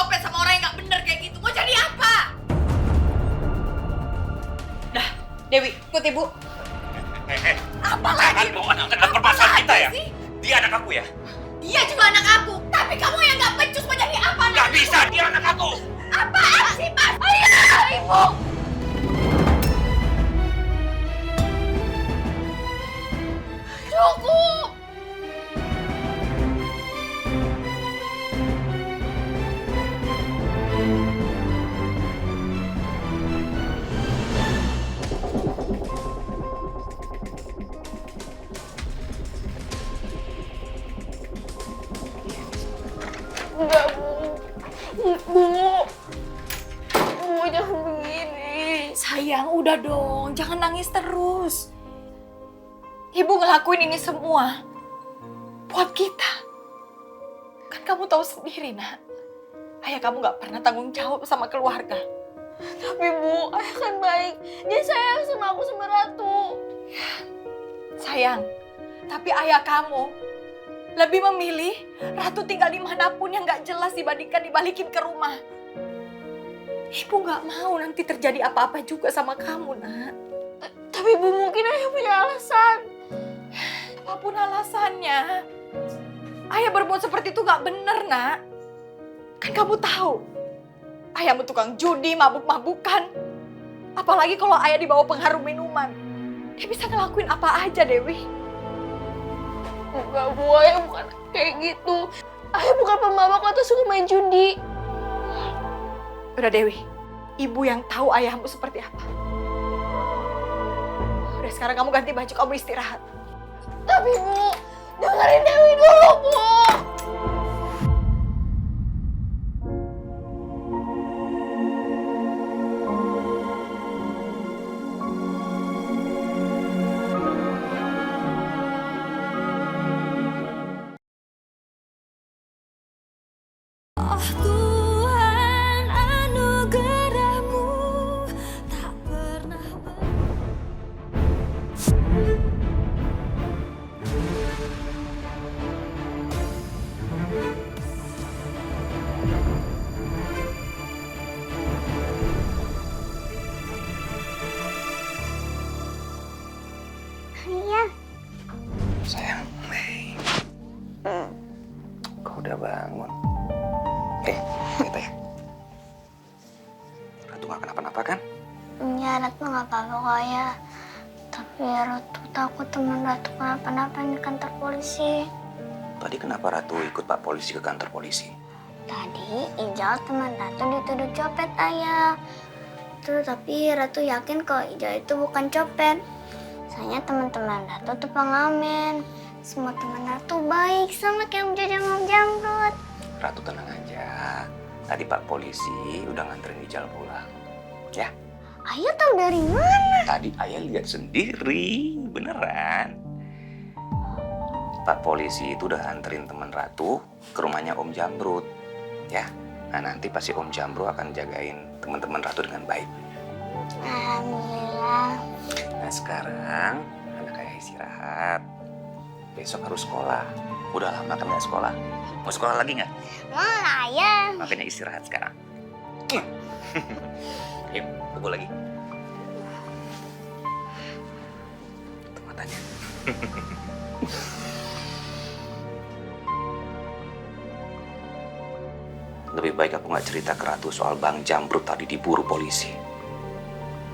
copet sama orang yang nggak bener kayak gitu. Mau jadi apa? Dah, Dewi, ikut ibu. Apa lagi? Jangan permasalahan kita ya. Sih? Dia anak aku ya. Dia juga anak aku. Tapi kamu yang nggak becus mau jadi apa? Gak bisa, dia anak aku. Apaan sih, Mas? Ayah, ibu. Cukup. Enggak, Bu. Bu, jangan begini. Sayang, udah dong. Jangan nangis terus. Ibu ngelakuin ini semua buat kita. Kan kamu tahu sendiri, nak. Ayah kamu gak pernah tanggung jawab sama keluarga. Tapi Bu, ayah kan baik. Dia sayang sama aku sama Ratu. Sayang, tapi ayah kamu lebih memilih Ratu tinggal dimanapun yang gak jelas dibandingkan dibalikin ke rumah. Ibu gak mau nanti terjadi apa-apa juga sama kamu, nak. Tapi Bu, mungkin ayah punya alasan. Apapun alasannya, ayah berbuat seperti itu gak bener, nak. Kan kamu tahu, ayahmu tukang judi, mabuk-mabukan. Apalagi kalau ayah dibawa pengaruh minuman. Dia bisa ngelakuin apa aja, Dewi. Enggak, Bu, ayah bukan kayak gitu. Ayah bukan pemabuk atau suka main judi. Udah, Dewi. Ibu yang tahu ayahmu seperti apa. Udah, sekarang kamu ganti baju, kamu istirahat. Tapi Bu, dengerin Dewi dulu, Bu. Oh Tuhan, anugerah-Mu tak pernah Iya. Sayang, Mei. Kau udah bangun. Kita ya. Ratu gak kenapa-napa kan? Ya, Ratu nggak apa-apa kok ya. Tapi Ratu takut teman Ratu kenapa-napa di kantor polisi. Tadi kenapa Ratu ikut Pak Polisi ke kantor polisi? Tadi Ijal teman Ratu dituduh copet, ayah. Tuh, tapi Ratu yakin kalau Ijal itu bukan copet. Soalnya teman-teman Ratu tuh pengamen. Semua teman Ratu baik sama kayak Om Jojo sama Om Jamrut. Ratu tenang aja. Tadi Pak Polisi udah nganterin Ijal pulang. Ya, Ayah tahu dari mana? tadi ayah lihat sendiri, beneran. Pak Polisi itu udah nganterin teman Ratu ke rumahnya Om Jamrut. Ya, nah nanti pasti Om Jamrut akan jagain teman-teman Ratu dengan baik. Alhamdulillah. Nah sekarang anak ayah istirahat. Besok harus sekolah. Udah lama kan nggak sekolah. Mau sekolah lagi nggak? Mau lah, ayah. Makanya istirahat sekarang. Yuk, pukul lagi. Tutup matanya. Lebih baik aku nggak cerita ke Ratu soal Bang Jamrut tadi diburu polisi.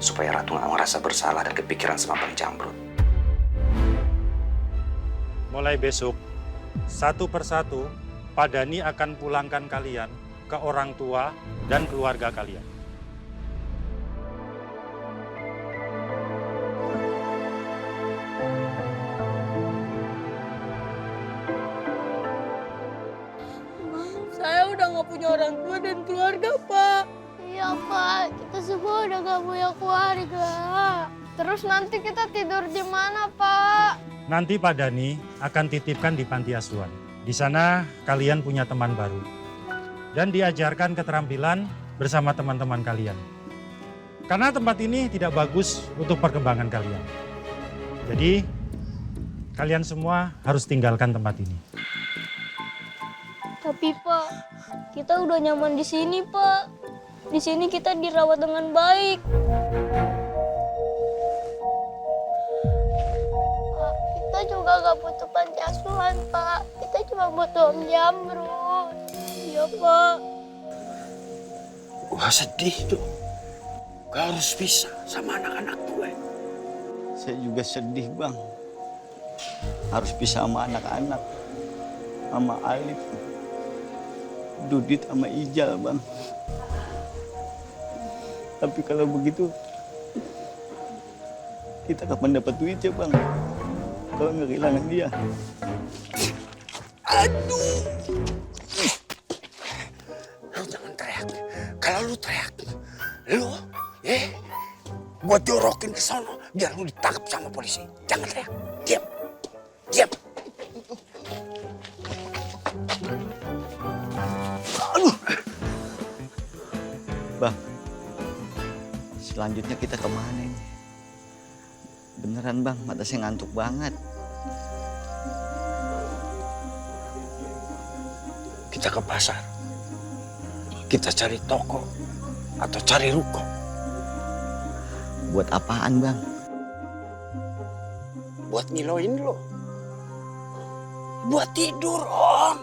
Supaya Ratu nggak ngerasa bersalah dan kepikiran sama Bang Jamrut. Mulai besok, satu persatu, Pak Dhani akan pulangkan kalian ke orang tua dan keluarga kalian. Saya udah nggak punya orang tua dan keluarga, Pak. Iya, Pak. Kita semua udah nggak punya keluarga. Terus nanti kita tidur di mana, Pak? Nanti Pak Dhani akan titipkan di panti asuhan. Di sana kalian punya teman baru. Dan diajarkan keterampilan bersama teman-teman kalian. Karena tempat ini tidak bagus untuk perkembangan kalian. Jadi, kalian semua harus tinggalkan tempat ini. Tapi Tapi Pak, kita udah nyaman di sini Pak. Di sini kita dirawat dengan baik. Pak, kita juga gak butuh panti asuhan Pak. Kita cuma butuh Om Jamrut. Iya Pak. Gua sedih tuh. Gua harus pisah sama anak-anak gue. Saya juga sedih, Bang. Harus pisah sama anak-anak. Sama Alif. Dudit sama Ijal, Bang. Tapi kalau begitu, kita kapan dapat duitnya, Bang? Kalau nggak kehilangan dia. Aduh. Lu jangan teriak. Kalau lu teriak, gua jorokin ke sono biar lu ditangkap sama polisi. Jangan teriak. Diam. Diam. Aduh. Bang, selanjutnya kita kemana ini? Beneran, Bang, mata saya ngantuk banget. Kita ke pasar. Kita cari toko atau cari ruko. Buat apaan, Bang? Buat ngiloin lo. Buat tidur, Om.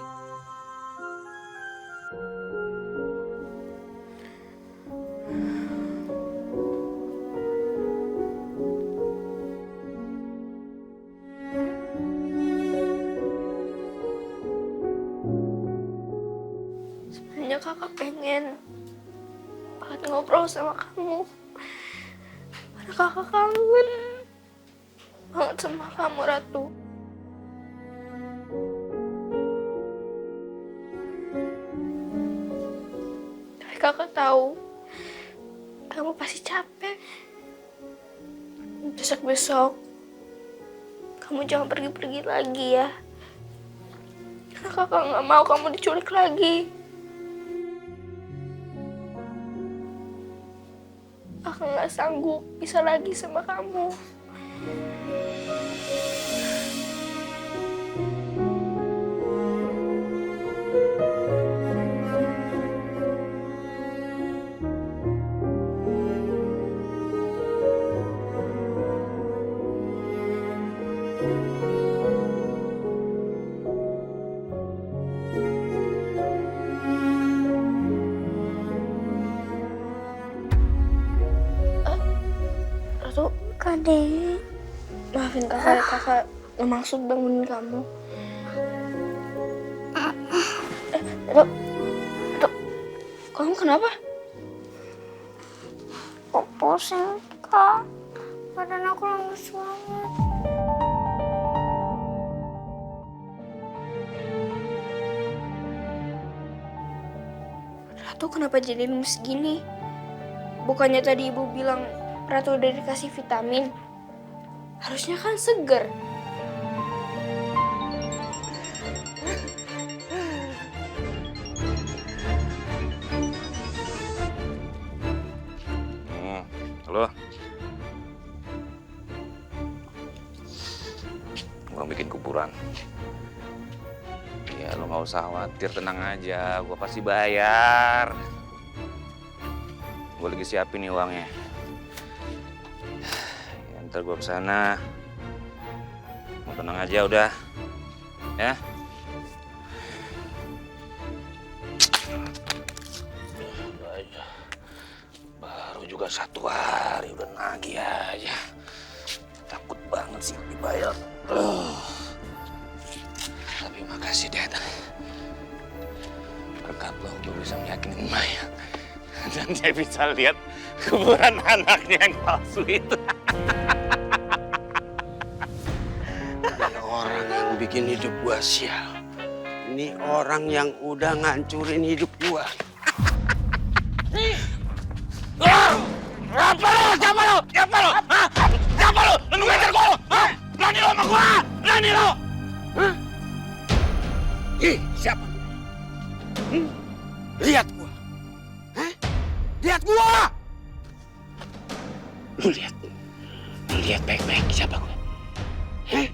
Sebenarnya kakak pengen banget ngobrol sama kamu. Karena kakak kangen banget sama kamu, Ratu. Tapi kakak tahu kamu pasti capek. Besok-besok kamu jangan pergi-pergi lagi ya. Karena kakak nggak mau kamu diculik lagi. Aku nggak sanggup bisa lagi sama kamu. Ratu, Kadek. maafin kakak ya, kakak nggak maksud bangunin kamu. Ratu, kamu kenapa? Kok pusing, Kak? Badan aku lemes banget. Ratu kenapa jadi lemes gini? Bukannya tadi ibu bilang Ratu udah dikasih vitamin? Harusnya kan seger. Halo. Gua bikin kuburan. Ya lo nggak usah khawatir, tenang aja. Gua pasti bayar. Gue lagi siapin nih uangnya. Ya, ntar gue kesana. Mau tenang aja udah. Ya. Baru juga 1 hari udah nagih aja. Takut banget sih dibayar. Tapi makasih, Dad. Berkat lo gue bisa meyakinkan Maya. Dan saya bisa lihat kuburan anaknya yang palsu itu. Ini orang yang bikin hidup gua sial. Ini orang yang udah ngancurin hidup gua. Apa lo? Siapa lo? Siapa lo? Hah? Siapa lo? Lu ngejar gua? Hah? Berani lo sama gua? Berani lo? Hah? Ih, siapa? Lihat gua. Hah? Lihat gua! Lu lihat baik-baik siapa gua. Hah?